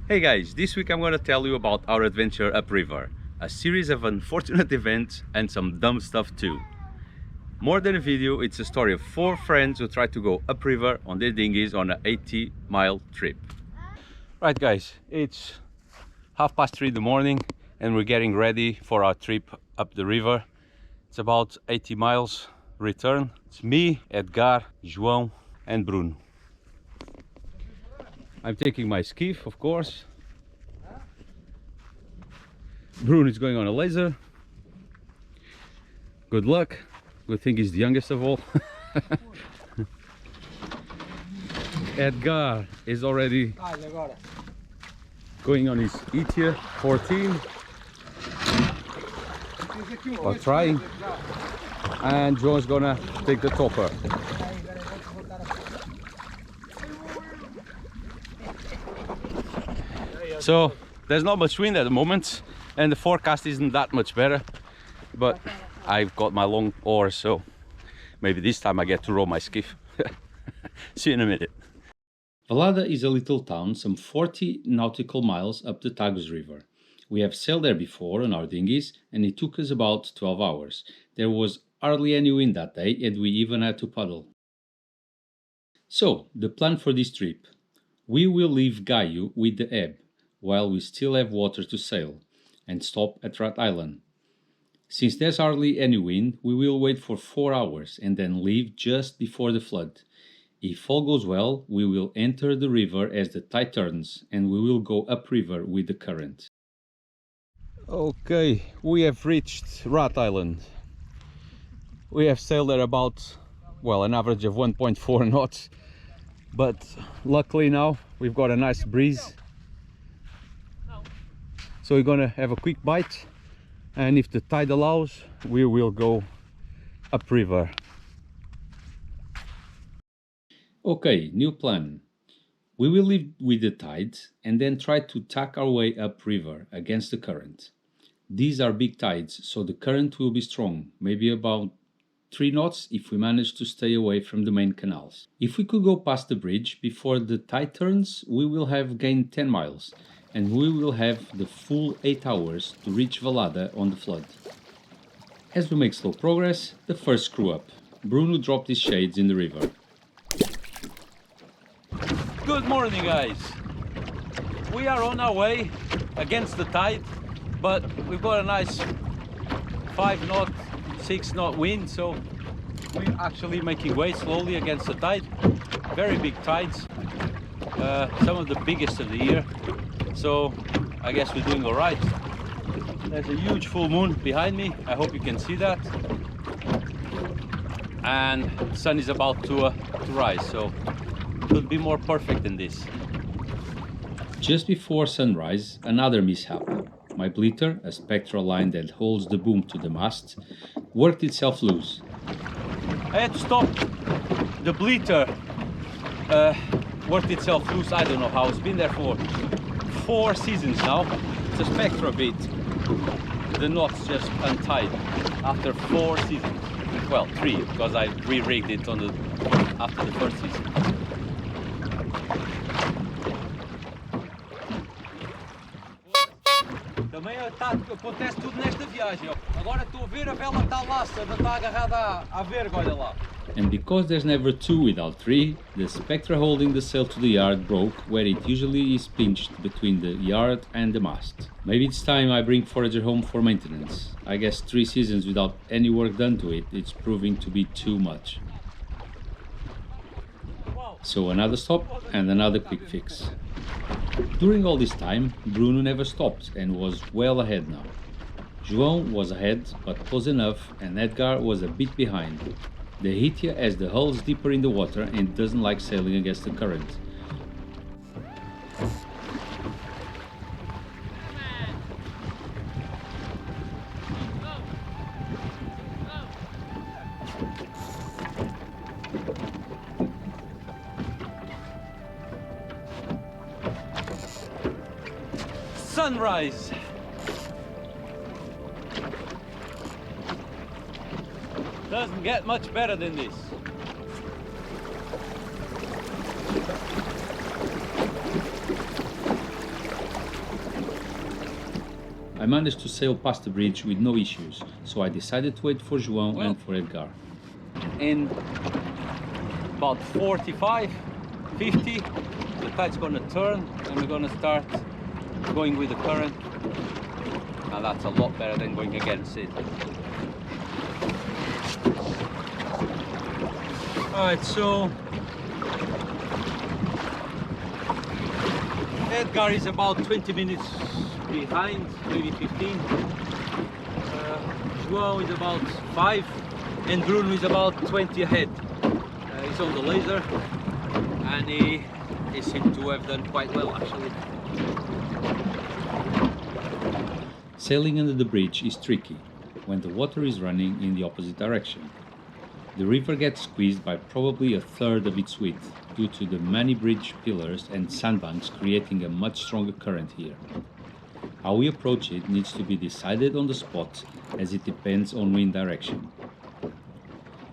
Hey guys, this week I'm gonna tell you about our adventure upriver, a series of unfortunate events and some dumb stuff too. More than a video, it's a story of 4 friends who tried to go upriver on their dinghies on an 80-mile trip. Right guys, it's 3:30 in the morning and we're getting ready for our trip up the river. It's about 80 miles return. It's me, Edgar, João and Bruno. I'm taking my skiff, of course. Bruno is going on a laser. Good luck. Good thing he's the youngest of all. Edgar is already going on his ETA 14 or trying, and John's gonna take the topper. So there's not much wind at the moment and the forecast isn't that much better, but I've got my long oars, so maybe this time I get to row my skiff. See you in a minute. Valada is a little town some 40 nautical miles up the Tagus River. We have sailed there before on our dinghies and it took us about 12 hours. There was hardly any wind that day and we even had to paddle. So, the plan for this trip. We will leave Gaio with the ebb, while we still have water to sail, and stop at Rat Island. Since there's hardly any wind, we will wait for 4 hours and then leave just before the flood. If all goes well, we will enter the river as the tide turns and we will go upriver with the current. Okay, we have reached Rat Island. We have sailed there about, well, an average of 1.4 knots, but luckily now we've got a nice breeze. So we're gonna have a quick bite, and if the tide allows, we will go upriver. Okay, new plan. We will leave with the tide and then try to tack our way upriver against the current. These are big tides, so the current will be strong, maybe about 3 knots if we manage to stay away from the main canals. If we could go past the bridge before the tide turns, we will have gained 10 miles and we will have the full 8 hours to reach Valada on the flood. As we make slow progress, the first screw up. Bruno dropped his shades in the river. Good morning guys! We are on our way against the tide, but we've got a nice 5 knot, 6 knot wind, so we're actually making way slowly against the tide. Very big tides, some of the biggest of the year, so I guess we're doing alright. There's a huge full moon behind me, I hope you can see that, and the sun is about to rise, so could be more perfect than this. Just before sunrise, another mishap. My bleater, a spectral line that holds the boom to the mast, worked itself loose. I had to stop. The bleater worked itself loose, I don't know how. It's been there for 4 seasons now. It's a spectra bit. The knot's just untied after 4 seasons. Well, 3, because I re-rigged it on after the first season. Também acontece tudo nesta viagem. Agora estou a ver a vela está laça, não está agarrada à verga, olha lá. And because there's never 2 without 3, the spectra holding the sail to the yard broke where it usually is pinched between the yard and the mast. Maybe it's time I bring Forager home for maintenance. I guess 3 seasons without any work done to it, it's proving to be too much. So another stop and another quick fix. During all this time, Bruno never stopped and was well ahead now. João was ahead, but close enough, and Edgar was a bit behind. They hit you as the hull's deeper in the water and doesn't like sailing against the current. Sunrise! Doesn't get much better than this. I managed to sail past the bridge with no issues, so I decided to wait for João and for Edgar. In about 45, 50, the tide's gonna turn and we're gonna start going with the current, and that's a lot better than going against it. Alright, so Edgar is about 20 minutes behind, maybe 15. João is about 5 and Bruno is about 20 ahead. He's on the laser and he seemed to have done quite well actually. Sailing under the bridge is tricky when the water is running in the opposite direction. The river gets squeezed by probably a third of its width due to the many bridge pillars and sandbanks creating a much stronger current here. How we approach it needs to be decided on the spot as it depends on wind direction.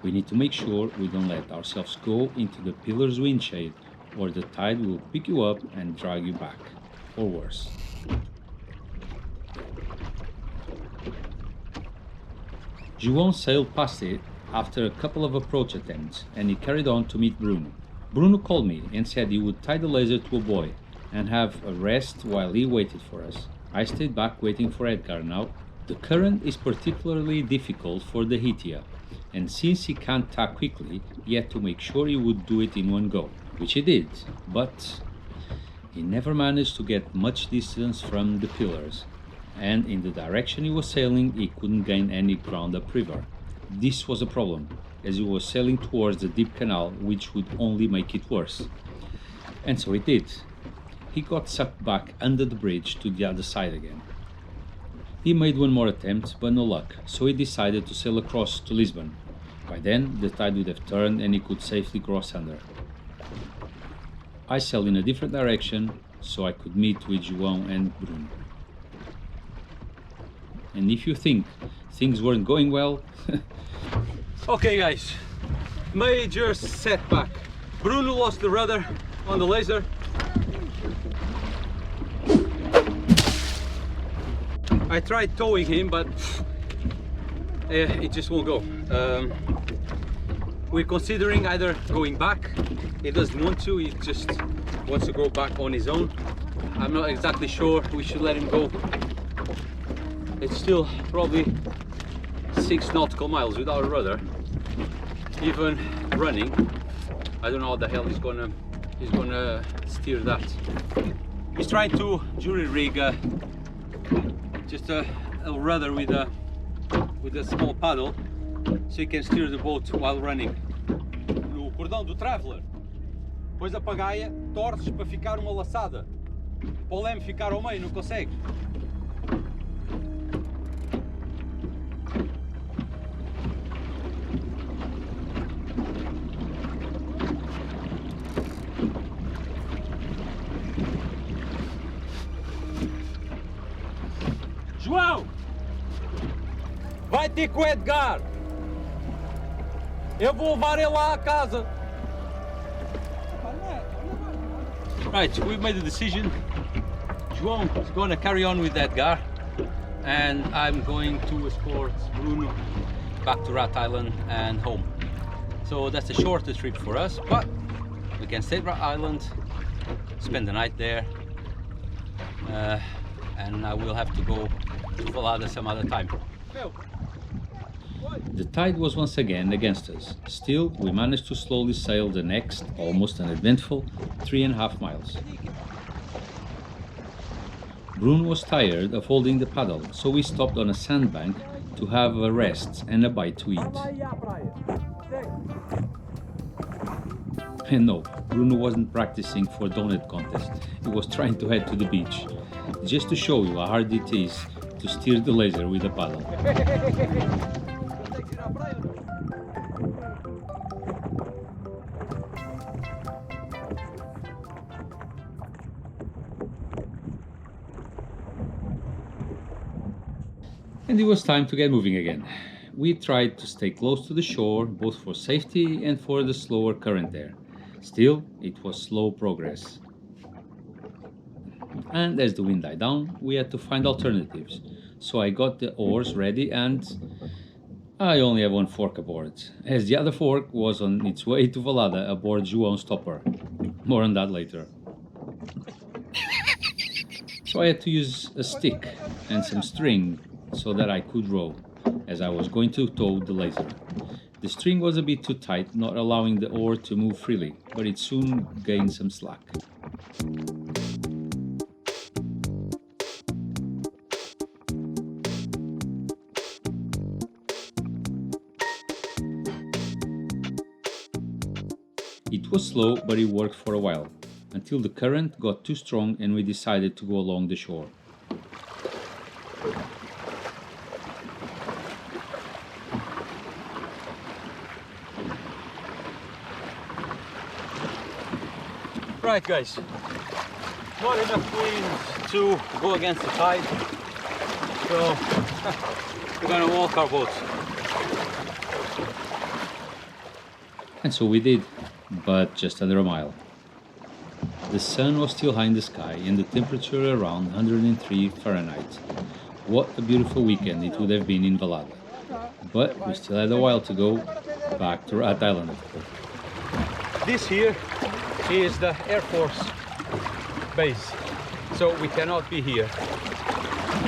We need to make sure we don't let ourselves go into the pillar's wind shade or the tide will pick you up and drag you back, or worse. João sailed past it after a couple of approach attempts and he carried on to meet Bruno. Bruno called me and said he would tie the laser to a buoy and have a rest while he waited for us. I stayed back waiting for Edgar now. The current is particularly difficult for the Hitia, and since he can't tack quickly, he had to make sure he would do it in one go, which he did, but he never managed to get much distance from the pillars, and in the direction he was sailing he couldn't gain any ground upriver. This was a problem, as he was sailing towards the deep canal, which would only make it worse. And so it did. He got sucked back under the bridge to the other side again. He made one more attempt, but no luck, so he decided to sail across to Lisbon. By then, the tide would have turned and he could safely cross under. I sailed in a different direction, so I could meet with João and Bruno. And if you think things weren't going well... Okay guys, major setback. Bruno lost the rudder on the laser. I tried towing him, but it just won't go. We're considering either going back. He doesn't want to, he just wants to go back on his own. I'm not exactly sure we should let him go. It's still probably 6 nautical miles without a rudder. Even running, I don't know how the hell he's gonna steer that. He's trying to jury rig just a rudder with a small paddle, so he can steer the boat while running. No cordão do Traveller, depois a pagaia torces para ficar uma laçada, para o leme ficar ao meio, não consegues. João! Vai ter com o Edgar! Eu vou levar ele lá à casa! Right, we've made a decision. João is going to carry on with Edgar, and I'm going to escort Bruno back to Rat Island and home. So that's a shorter trip for us, but we can stay at Rat Island, spend the night there, and I will have to go to Valada some other time. The tide was once again against us. Still, we managed to slowly sail the next, almost uneventful, 3.5 miles. Bruno was tired of holding the paddle, so we stopped on a sandbank to have a rest and a bite to eat. And no, Bruno wasn't practicing for donut contest, he was trying to head to the beach, just to show you how hard it is to steer the laser with a paddle. And it was time to get moving again. We tried to stay close to the shore, both for safety and for the slower current there. Still, it was slow progress. And as the wind died down, we had to find alternatives. So I got the oars ready and I only have one fork aboard, as the other fork was on its way to Valada aboard João's topper. More on that later. So I had to use a stick and some string so that I could row, as I was going to tow the laser. The string was a bit too tight, not allowing the oar to move freely, but it soon gained some slack. It was slow, but it worked for a while, until the current got too strong and we decided to go along the shore. Right guys, not enough wind to go against the tide, so we're gonna walk our boat. And so we did, but just under a mile. The sun was still high in the sky and the temperature around 103 Fahrenheit. What a beautiful weekend it would have been in Valada. But we still had a while to go back to Rat Island, of course. This here is the Air Force base, so we cannot be here.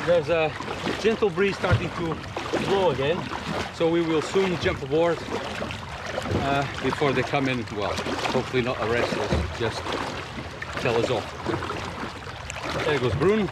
There's a gentle breeze starting to blow again, so we will soon jump aboard before they come in. Well, hopefully not arrest us, just tell us off. There goes Bruno.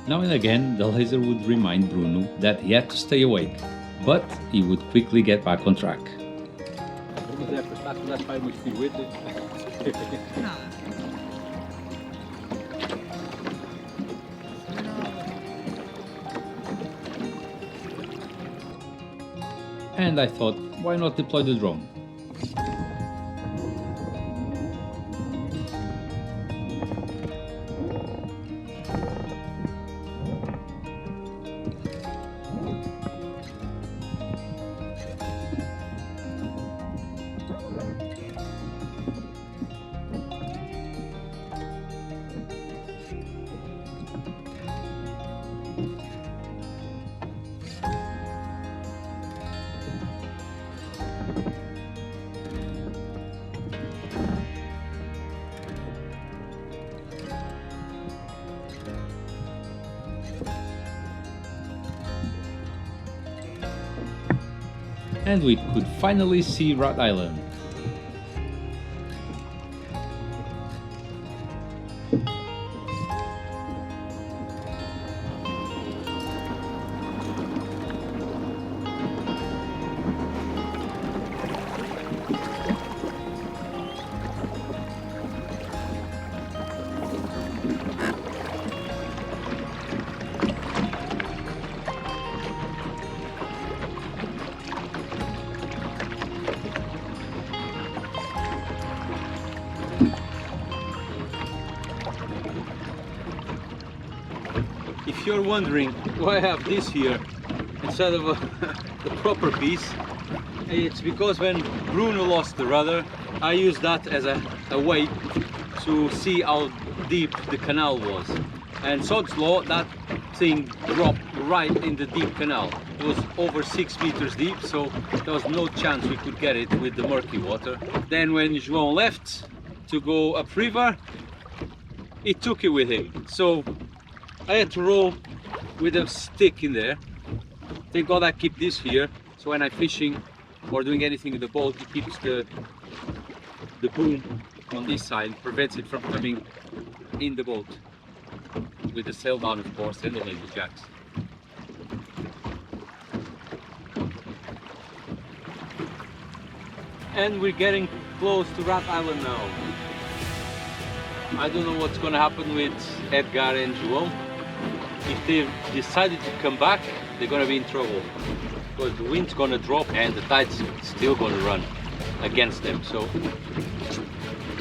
Now and again, the laser would remind Bruno that he had to stay awake, but he would quickly get back on track. And I thought, why not deploy the drone? And we could finally see Rat Island. If you're wondering why I have this here instead of the proper piece, it's because when Bruno lost the rudder, I used that as a weight to see how deep the canal was. And sod's law, that thing dropped right in the deep canal. It was over 6 meters deep, so there was no chance we could get it with the murky water. Then when João left to go upriver, he took it with him. So I had to row with a stick in there. Thank God I keep this here, so when I'm fishing or doing anything in the boat, it keeps the boom on this side, prevents it from coming in the boat. With the sail down, of course, and the laser jacks. And we're getting close to Rat Island now. I don't know what's gonna happen with Edgar and João. if they decided to come back, they're gonna be in trouble because the wind's gonna drop and the tide's still gonna run against them. So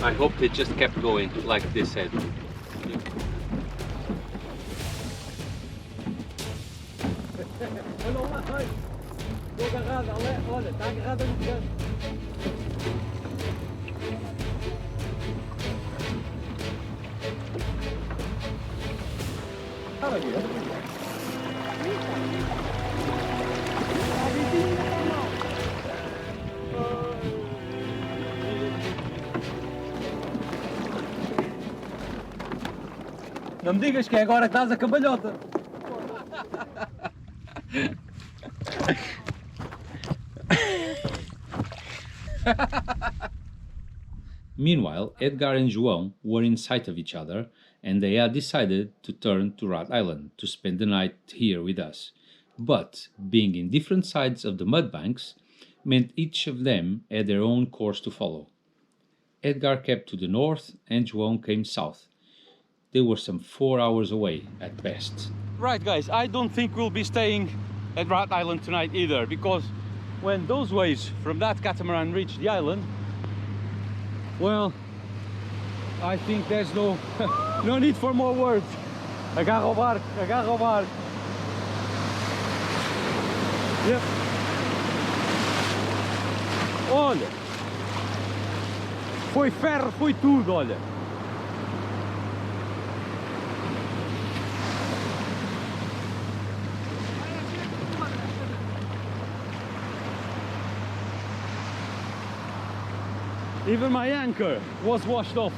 I hope they just kept going like they said. Não me digas que é agora que estás a cambalhota. Meanwhile, Edgar and João were in sight of each other, and they had decided to turn to Rat Island to spend the night here with us. But being in different sides of the mudbanks meant each of them had their own course to follow. Edgar kept to the north and João came south. They were some 4 hours away at best. Right guys, I don't think we'll be staying at Rat Island tonight either, because when those waves from that catamaran reach the island, well, I think there's no no need for more words. Agarra o barco, agarra o barco. Yep. Olha, foi ferro, foi tudo, olha. Even my anchor was washed off.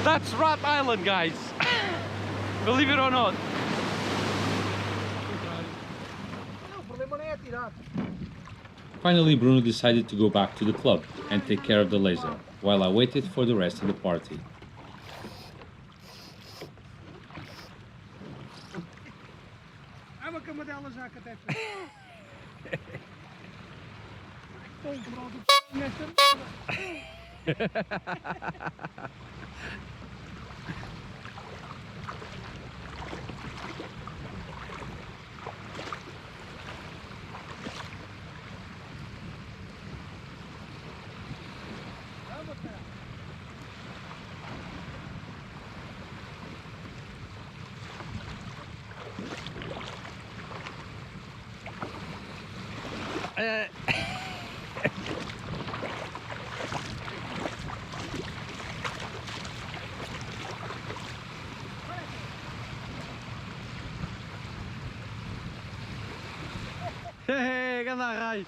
That's Rat Island, guys. Believe it or not. Finally, Bruno decided to go back to the club and take care of the laser, while I waited for the rest of the party. Hey, ganda reis.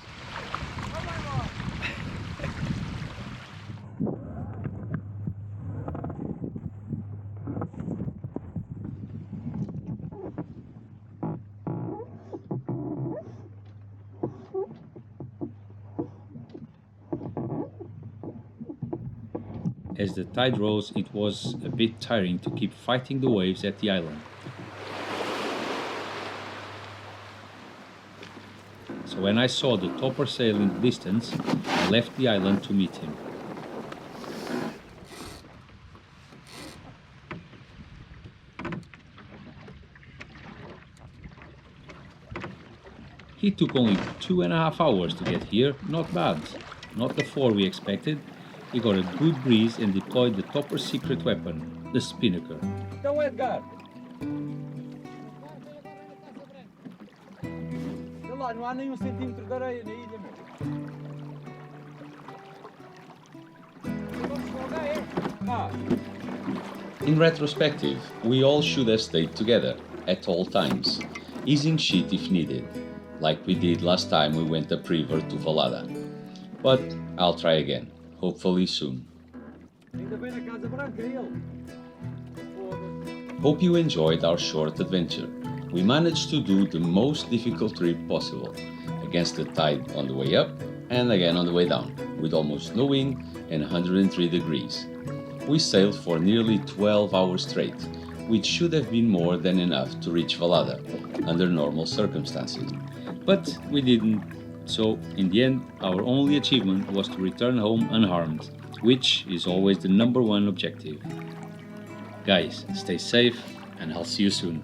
As the tide rose, it was a bit tiring to keep fighting the waves at the island. So when I saw the topper sail in the distance, I left the island to meet him. He took only 2.5 hours to get here, not bad. Not the 4 we expected. He got a good breeze and deployed the topper's secret weapon, the spinnaker. Então, Edgar. Sei lá, não há nenhum centímetro de areia na ilha, meu. In retrospective, we all should have stayed together at all times, easing shit if needed. like we did last time we went upriver to Valada. But I'll try again, hopefully soon. Hope you enjoyed our short adventure. We managed to do the most difficult trip possible, against the tide on the way up and again on the way down, with almost no wind and 103 degrees. We sailed for nearly 12 hours straight, which should have been more than enough to reach Valada under normal circumstances. But we didn't, so in the end our only achievement was to return home unharmed, which is always the #1 objective. Guys, stay safe and I'll see you soon.